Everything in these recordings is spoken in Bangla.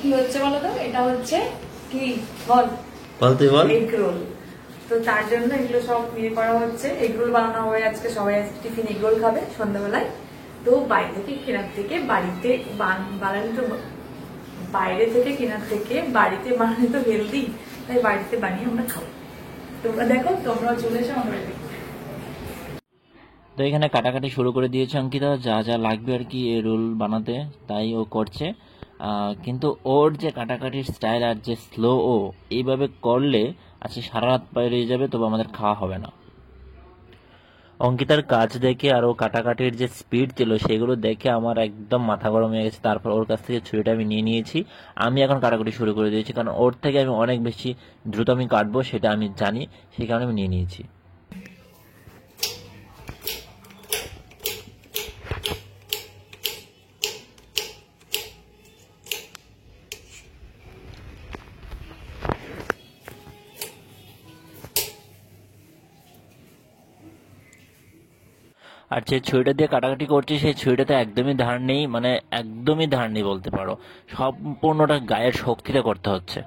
কি হচ্ছে বলো তো, এটা হচ্ছে কি বল এগ রোল। তো তার জন্য এগুলো সব ইয়ে করা হচ্ছে। এগ রোল বানানো হবে আজকে, সবাই টিফিন এগ রোল খাবে সন্ধ্যাবেলায়। তো বাইরে থেকে কেনার থেকে বাড়িতে বানানো তো, বাইরে থেকে কেনার থেকে বাড়িতে বানানো তো হেলদি, তাই বাড়িতে বানিয়ে আমরা খাবো। তোমরা দেখো, তোমরাও চলে এসো আমার বাড়িতে। তো এখানে কাটাকাটি শুরু করে দিয়েছে অঙ্কিতা, যা যা লাগবে আর কি এই রোল বানাতে, তাই ও করছে। কিন্তু ওর যে কাটাকাটির স্টাইল আর যে স্লো, ও এইভাবে করলে আজকে সারা রাত পেরিয়ে যাবে, তবে আমাদের খাওয়া হবে না। অঙ্কিতার কাজ দেখে আর ও কাটাকাটির যে স্পিড ছিল সেগুলো দেখে আমার একদম মাথা গরম হয়ে গেছে। তারপর ওর কাছ থেকে ছুরিটা আমি নিয়ে নিয়েছি, আমি এখন কাটাকাটি শুরু করে দিয়েছি, কারণ ওর থেকে আমি অনেক বেশি দ্রুত আমি কাটবো সেটা আমি জানি, সেই কারণে আমি নিয়ে নিয়েছি। আর যে ছুরিটা দিয়ে কাটাকাটি করছি সেই ছুরিটাতে একদমই ধার নেই, মানে একদমই ধার নেই বলতে পারো, সম্পূর্ণটা গায়ের শক্তিতে করতে হচ্ছে।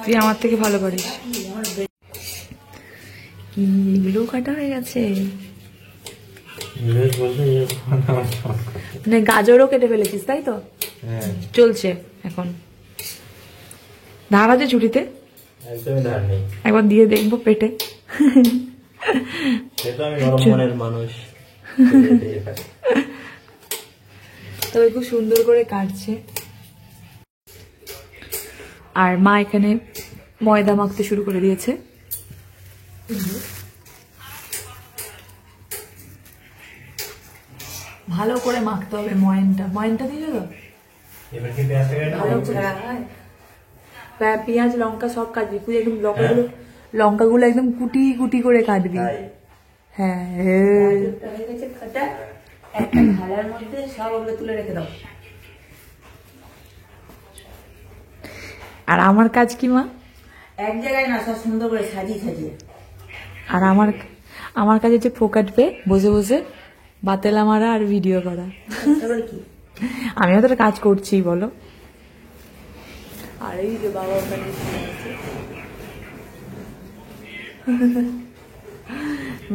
তুই আমার থেকে ভালো পারিস। কি এগুলো কাটা হয়ে গেছে, মানে গাজরও কেটে ফেলেছিস তাই তো? চলছে এখন ধার আছে ছুটিতে, একদমই ধার নেই, একবার দিয়ে দেখবো পেটে। মানুষ তবে খুব সুন্দর করে কাটছে। আর মা এখানে ময়দা মাখতে শুরু করে দিয়েছে। ভালো করে মাখতে হবে ময়নটা দিয়ে দাও ভালো করে। পেঁয়াজ লঙ্কা সব কাটবি তুই, একদম লঙ্কাগুলো একদম কুটি কুটি করে কাটবি। হ্যাঁ একটা থালার মধ্যে সব ওগুলো তুলে রেখে দাও। আর আমার কাজ কি মা, এক জায়গায় না, সব সুন্দর করে সাজিয়ে সাজিয়ে। আর আমার কাজ হচ্ছে ফোকাটবে বসে বসে বাতেলা মারা আর ভিডিও করা। আমিও তো কাজ করছি বলো। আর এই যে বাবা ওখানে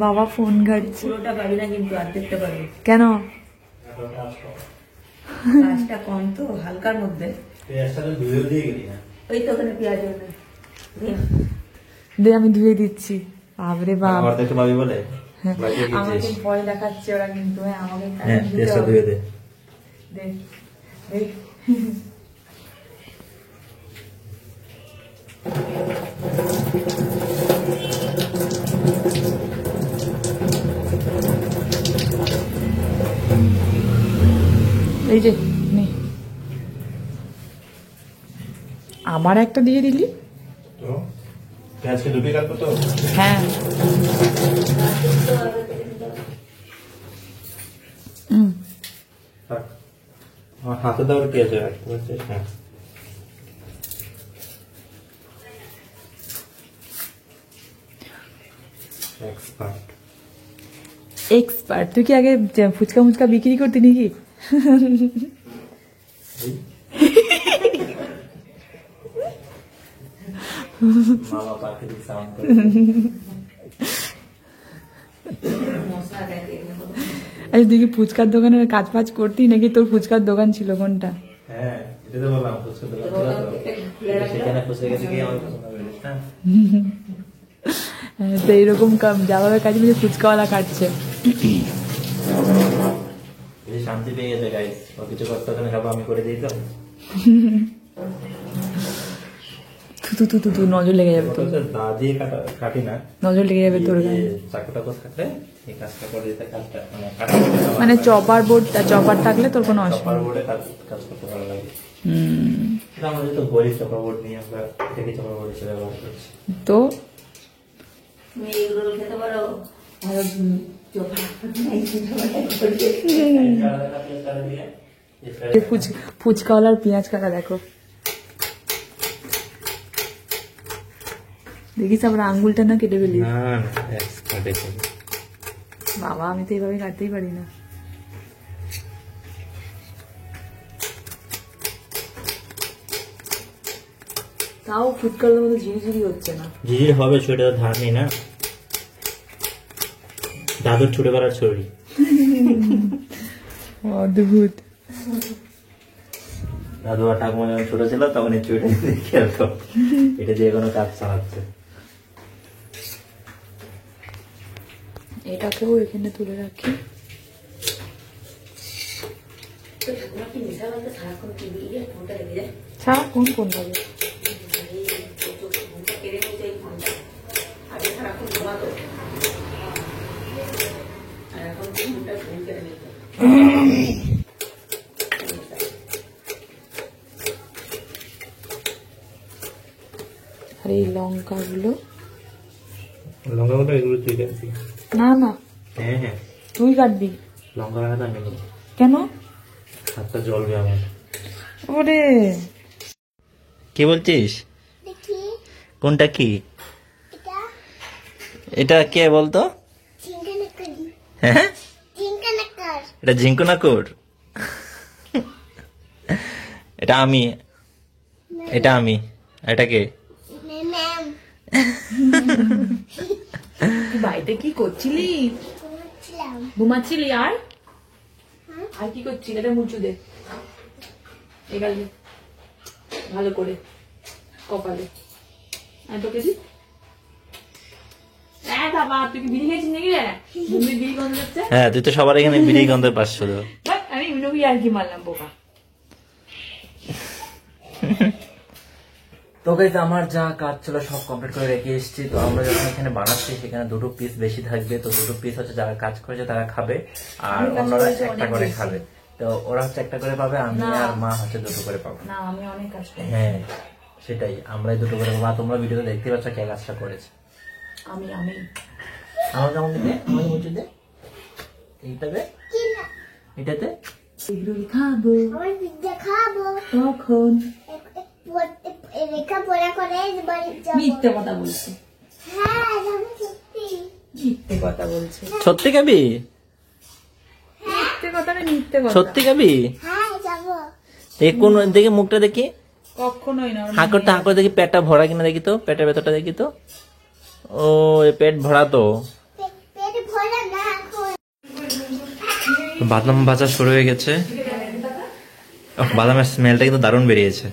বাবা ফোন ঘাটছে। পুরোটা পাবি না কিন্তু, অর্ধেকটা পাবি। কেন? কাজটা কম তো, হালকার মধ্যে। ওই তো ওখানে পেঁয়াজ দে, আমি ধুয়ে দিচ্ছি। বাবরে বাপ, বলে আমাকে ভয় দেখাচ্ছে ওরা কিন্তু। আমাকে দেখ এই যে নে, আমার একটা দিয়ে দিলি। হ্যাঁ হাতে দেওয়ার পেঁয়াজ হ্যাঁ। এক্সপার্ট। তুই কি আগে ফুচকা মুচকা বিক্রি করতি নাকি? আচ্ছা, তুই কি ফুচকার দোকানের কাজ ফাজ করতি নাকি তোর ফুচকার দোকান ছিল কোনটা? তো এইরকম যাভাবে কাজ মিলে ফুচকাওয়ালা কাটছে। শান্তি পেয়ে গেছে গাইস, ও কিছু করতে হবে না, সব আমি করে দিতাম। তু নজর লেগে যাবে তোর, কাটি না, নজর লেগে যাবে তোর গায়ে। চাকুটা থাকলে এই কাজটা করে দিতে, কাজটা মানে চপার থাকলে তোর কোনো অসুবিধা বোর্ডে কাজ করতে ভালো লাগে। আমরা যেহেতু বলি চপার বোর্ড নিয়ে, আমরা এটাকে চপার বোর্ড হিসেবে ব্যবহার করছি। তো তুমি এগুলো খেতে পারো, ফুচকাওয়ালার পেঁয়াজ কাটা দেখো। দেখিস আবার আঙ্গুলটা না কেটে ফেলি। না কাটে ফেলি। বাবা আমি তো এইভাবে কাটতেই পারি না। তাও ফুটকালের মধ্যে ঝিরিঝিরি হচ্ছে না। ঝিঝির হবে, ছুটে ধার নেই না, দাদুর ছুটে বেড়ার ছড়ি। অদ্ভুত। দাদু আর ঠাকুমা যখন ছোট ছিল তখন এই চুড়ি দিয়ে খেলতো, এটা দিয়ে কোনো কাজ চালাচ্ছে। এটাকেও এখানে তুলে রাখি। সারাক্ষণ কোন ভাবে আর এই লঙ্কাগুলো এগুলো তুই কাটবি? না না হ্যাঁ হ্যাঁ তুই কাটবি। লঙ্কা কাটা আমি নেই, কেন? হাতটা জ্বলবে আমার। ওরে কি বলছিস? কোনটা কি? এটা কে বলতো? হ্যাঁ এটা ঝিঙ্কু নাকুর। এটা আমি, এটা আমি, এটা কে? বাড়িতে কি করছিলি? ঘুমাচ্ছিলি? আর আর কি করছিলি? এটা মুচু দে এগালে ভালো করে কপালে। আর তোকে দি বাবা, তুই কি বিড়ি খেয়েছিস নাকি রে? বিড়ি গন্ধ যাচ্ছে। হ্যাঁ তুই তো সবার এখানে বিড়ি গন্ধ পাস শুধু। আমি ইউনোবি আর কি মারলাম বোকা। তো গাইস আমার যা কাজ ছিল সব কমপ্লিট করে রেখে এসেছি। তো আমরা যখন এখানে বানাচ্ছি সেখানে দুটো পিস বেশি থাকবে, তো দুটো পিস হচ্ছে যারা কাজ করেছে তারা খাবে আর অন্যরা একটা করে খাবে। তো ওরা হচ্ছে একটা করে পাবে, আমি আর মা হচ্ছে দুটো করে পাবো। না আমি অনেক কাজ করি। হ্যাঁ সেটাই, আমরাই দুটো করে পাবো। তোমরা ভিডিওতে দেখতে পাচ্ছ কে কাজটা করেছে। আমি আমার কেমন দিতে আমাকে মুচি দে, এইটাতে এটাতে এগুলো খাবো, খাবো তখন লেখাপড়া করে মিথ্যে কথা বলছে। হ্যাঁ সত্যি মিথ্যে কথা বলছে। সত্যি খাবি? মিথ্যে কথা না মিথ্যে কথা। সত্যি খাবি? হ্যাঁ যাবো। এই কোন দেখে মুখটা দেখি, কখনোই না। হাঁকড়টা হাঁকড় দেখি, পেটটা ভরা কিনা দেখি তো, পেটের ভেতরটা দেখি তো। ও পেট ভরা তো। পেট ভরা না এখন। বাদাম ভাজা শুরু হয়ে গেছে। বাদামের স্মেলটা কিন্তু দারুণ বেরিয়েছে।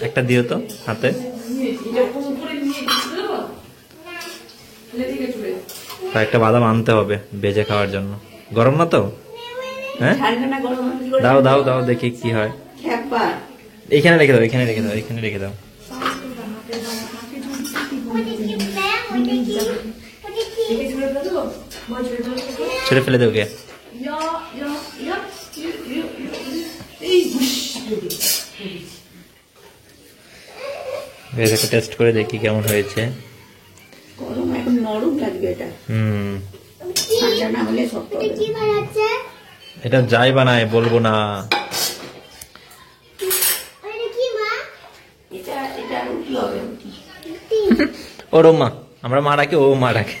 একটা দিও তো হাতে। একটা বাদাম আনতে হবে বেজে খাওয়ার জন্য। গরম না তো? হ্যাঁ দাও দাও দাও দেখি কি হয়। এখানে রেখে দাও, এখানে রেখে দাও, এখানে রেখে দাও। ছেড়ে ফেলে দেও কে? এটাকে টেস্ট করে দেখি কেমন হয়েছে। গরম এখন নরম লাগবে এটা। ঠান্ডা না হলে শক্ত হবে। কি বানাচ্ছে? এটা যাই বানায় বলবো না। এটা কি মা? এটা রুটি হবে, রুটি। ওর মা, আমরা মা ডাকে, ও মা ডাকে।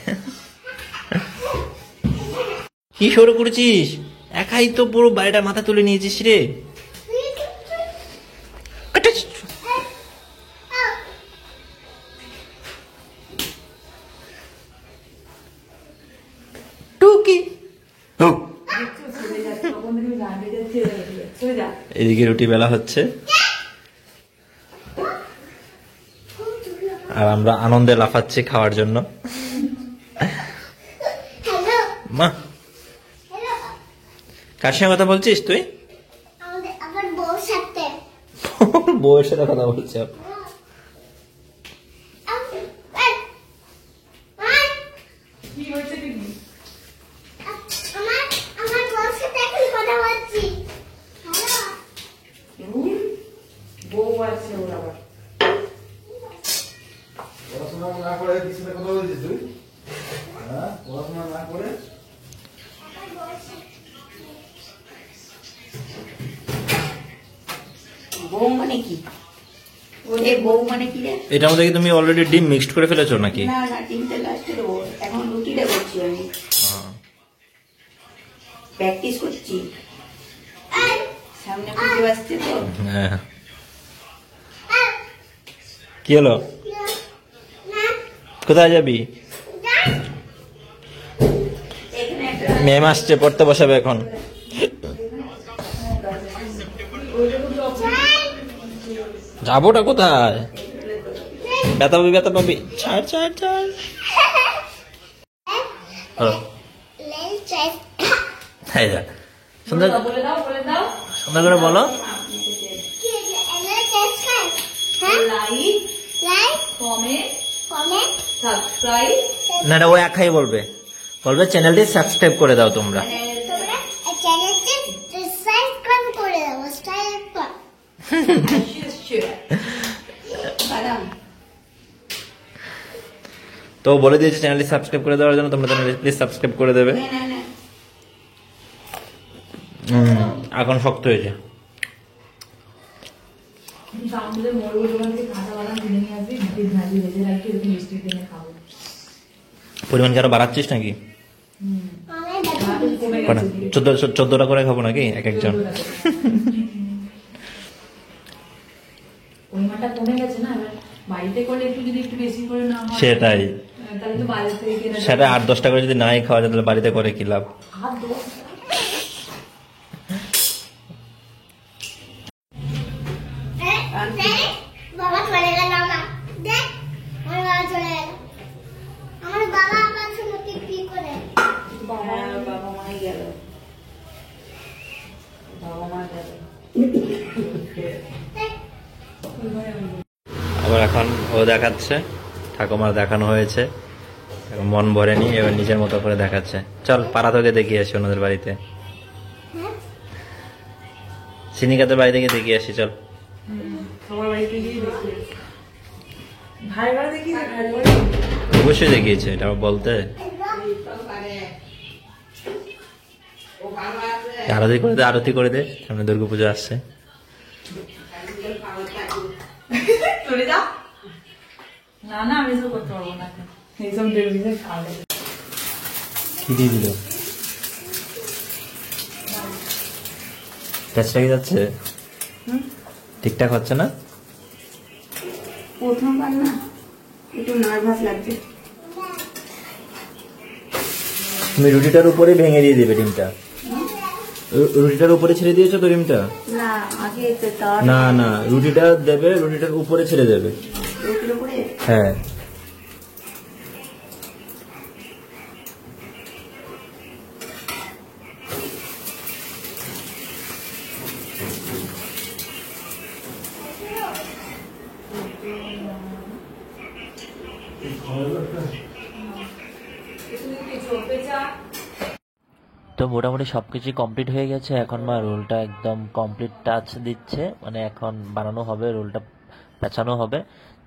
কি শুরু করেছিস? একাই তো পুরো বাড়িটা মাথা তুলে নিয়েছিস রে। টুকি এদিকে রুটি বেলা হচ্ছে আর আমরা আনন্দে লাফাচ্ছি খাওয়ার জন্য। মা কার সঙ্গে কথা বলছিস তুই? আমার বউর সাথে। বউয়ের সাথে কথা বলছে। বউ আছে ওর আবার। পড়াশোনা না করে পিছনে কথা বলছিস তুই? হ্যাঁ পড়াশোনা না করে বউ মানে কি? এ বউ মানে কি রে? এটার মধ্যে কি তুমি অলরেডি ডিম মিক্সড করে ফেলেছো নাকি? না না, ডিমটা লাস্টে দেবো। এখন রুটিটা করছি আমি, প্র্যাকটিস করছি, সামনে পুজো আসছে তো। হ্যাঁ, কি হলো? কোথায় যাবি? এখানে একটা ম্যাম আসছে, পড়তে বসাবে এখন। যাবোটা কোথায়? ব্যথা পাবি, ব্যথা পাবি। ছাড় ছাড় ছাড়। এই যা, সুন্দর বলে দাও সুন্দর করে বলো। Like comment subscribe. না, এটা ও একাই বলবে, বলবে চ্যানেলটি সাবস্ক্রাইব করে দাও তোমরা। বাদাম তো বলে দিয়েছে চ্যানেলটি সাবস্ক্রাইব করে দেওয়ার জন্য, তোমরা চ্যানেলটি প্লিজ সাবস্ক্রাইব করে দেবে। না না না, এখন শক্ত হয়েছে। আমাদের মোড়গুলো দোকান থেকে কাঁচা বাদাম কিনে নিয়ে আসবি, ভিতরে ভাজি ভেজে রাখি, এরকম মিষ্টি কিনে খাবো। পরিমাণ কি আরো বাড়াচ্ছিস নাকি? কমে গেছে। 14টা করে খাবো নাকি এক একজন? পরিমাণটা কমে গেছে না, এবার বাড়িতে করলে একটু যদি একটু বেশি করে না হয় সেটাই, তাহলে তো বাজার থেকে কেনা সেটা 8-10 টাকা যদি নাই খাওয়া যায় তাহলে বাড়িতে করে কি লাভ? হাত দো। বাবা চলে গেল, আমার দেখ আমার বাবা চলে গেল, আমার বাবা আমার সঙ্গে কি করে বাবা মাই গেল, বাবা মা গেল। আবার এখন ও দেখাচ্ছে, ঠাকুমার দেখানো হয়েছে, এখন মন ভরেনি, এবার নিজের মতো করে দেখাচ্ছে। চল পাড়া থেকে দেখিয়ে আসি ওনাদের বাড়িতে, সিনিকাদের বাড়ি থেকে দেখিয়ে আসি। চল সবার বাড়িতে গিয়ে দেখি, ভাই বাড়ি দেখি, ভাই বাড়ি অবশ্যই দেখিয়েছে, এটা আবার বলতে। আরতি করে দে, আরতি করে দে, সামনে দুর্গাপুজো আসছে। চলে যা। না না, আমি এসব করতে পারবো না, এইসব টেলিভিশন খাবে। কি দিয়ে দিল? চেষ্টা কি যাচ্ছে? ঠিকঠাক হচ্ছে না? প্রথমবার না, একটু নার্ভাস লাগছে। তুমি রুটিটার উপরে ভেঙে দিয়ে দেবে ডিমটা। রুটিটার উপরে ছেড়ে দিয়েছো তো ডিমটা? না, আগে তার না না, রুটিটা দেবে, রুটিটার উপরে ছেড়ে দেবে। রুটির উপরে হ্যাঁ, তো মোটামুটি সবকিছু কমপ্লিট হয়ে গেছে। এখন মা রোলটা একদম কমপ্লিট টাচ দিচ্ছে, মানে এখন বানানো হবে, রোলটা পেঁচানো হবে,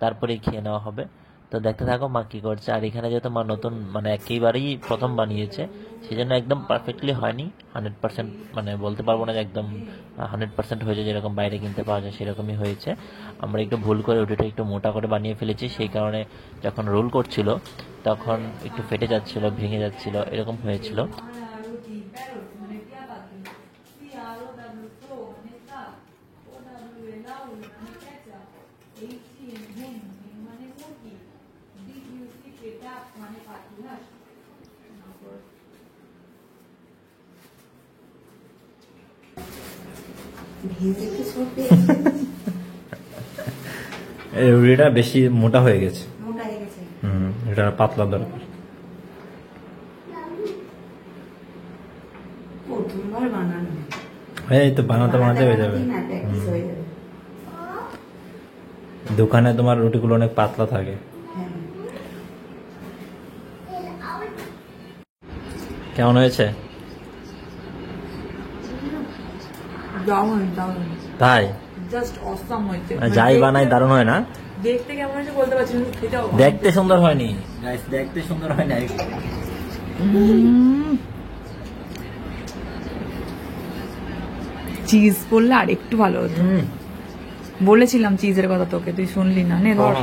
তারপরে খেয়ে নেওয়া হবে। তো দেখতে থাকো মা কি করছে। আর এখানে যেহেতু মা নতুন, মানে একেবারেই প্রথম বানিয়েছে, সেই জন্য একদম পারফেক্টলি হয়নি, 100%, মানে বলতে পারবো না যে একদম 100% হয়েছে, যেরকম বাইরে কিনতে পাওয়া যায় সেরকমই হয়েছে। আমরা একটু ভুল করে রুটিটা একটু মোটা করে বানিয়ে ফেলেছি, সেই কারণে যখন রোল করছিল তখন একটু ফেটে যাচ্ছিল, ভেঙে যাচ্ছিল, এরকম হয়েছিল। ভেজে তো সব এই রুটিটা বেশি মোটা হয়ে গেছে, মোটা হয়ে গেছে। এটা পাতলা দরকার। প্রথমবার বানানো, এই তো বানাতে বানাতে হয়ে যাবে। না প্র্যাকটিস হয়ে যাবে। দোকানে তোমার রুটিগুলো অনেক পাতলা থাকে। হ্যাঁ, কেমন হয়েছে? দারুণ তাই জাস্ট অসাম হয়েছে। যাই বানাই দারুণ হয় না? দেখতে কেমন হয়েছে বলতে পারছি না, খেতেও দেখতে সুন্দর হয়নি গাইস, দেখতে সুন্দর হয় না। চিজ পড়লে আর একটু ভালো হতো। বলেছিলাম চিজের কথা তোকে, তুই শুনলি না। নে ধর।